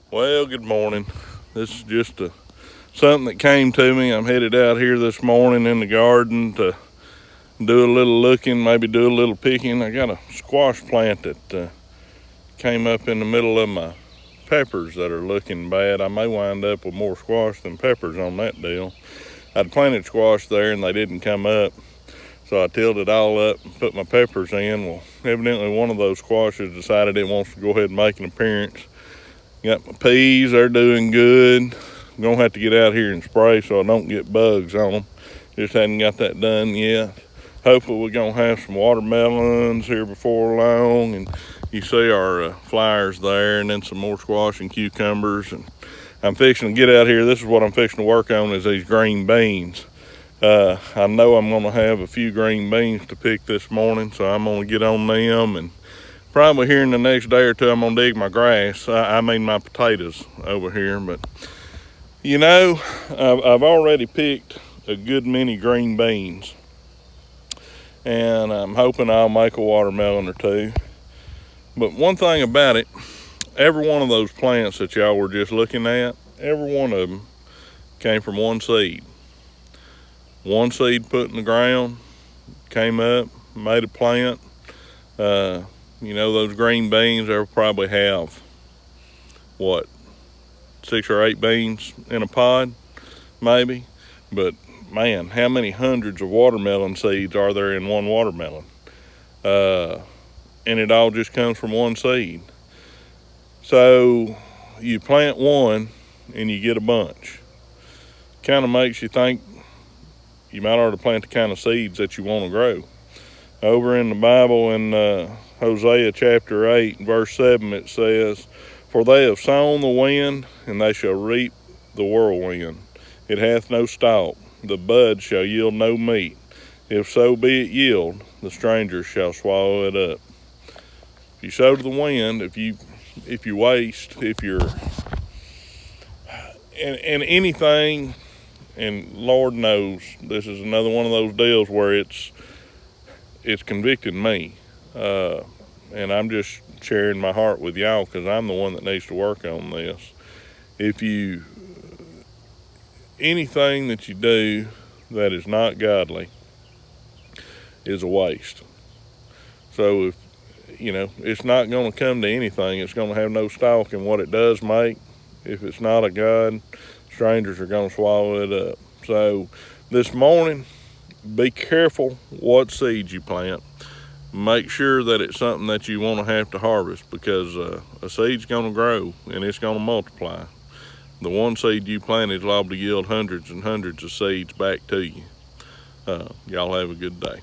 Well, good morning. This is just something that came to me. I'm headed out here this morning in the garden to do a little looking, maybe do a little picking. I got a squash plant that came up in the middle of my peppers that are looking bad. I may wind up with more squash than peppers on that deal. I'd planted squash there and they didn't come up, so I tilled it all up and put my peppers in. Well, evidently one of those squashes decided it wants to go ahead and make an appearance. Got my peas, they're doing good. I'm gonna have to get out here and spray so I don't get bugs on them. Just hadn't got that done yet. Hopefully we're gonna have some watermelons here before long, and you see our flyers there, and then some more squash and cucumbers. And I'm fixing to get out here. This is what I'm fixing to work on, is these green beans. I know I'm gonna have a few green beans to pick this morning, so I'm gonna get on them, and probably here in the next day or two I'm gonna dig my grass. I mean my potatoes over here. But you know, I've already picked a good many green beans, and I'm hoping I'll make a watermelon or two. But one thing about it, every one of those plants that y'all were just looking at, every one of them came from one seed. One seed put in the ground, came up, made a plant. You know, those green beans, they'll probably have, what, 6 or 8 beans in a pod, maybe. But man, how many hundreds of watermelon seeds are there in one watermelon? And it all just comes from one seed. So you plant one and you get a bunch. Kind of makes you think you might ought to plant the kind of seeds that you want to grow. Over in the Bible in Hosea chapter 8 verse 7, it says, "For they have sown the wind, and they shall reap the whirlwind. It hath no stalk, the bud shall yield no meat. If so be it yield, the stranger shall swallow it up." If you sow to the wind, if you waste, if you're and anything, and Lord knows this is another one of those deals where it's convicted me, and I'm just sharing my heart with y'all because I'm the one that needs to work on this. Anything that you do that is not godly is a waste. So if it's not going to come to anything, it's going to have no stalk in what it does make. If it's not a God, strangers are going to swallow it up. So this morning, be careful what seeds you plant. Make sure that it's something that you want to have to harvest, because a seed's going to grow and it's going to multiply. The one seed you planted is liable to yield hundreds and hundreds of seeds back to you. Y'all have a good day.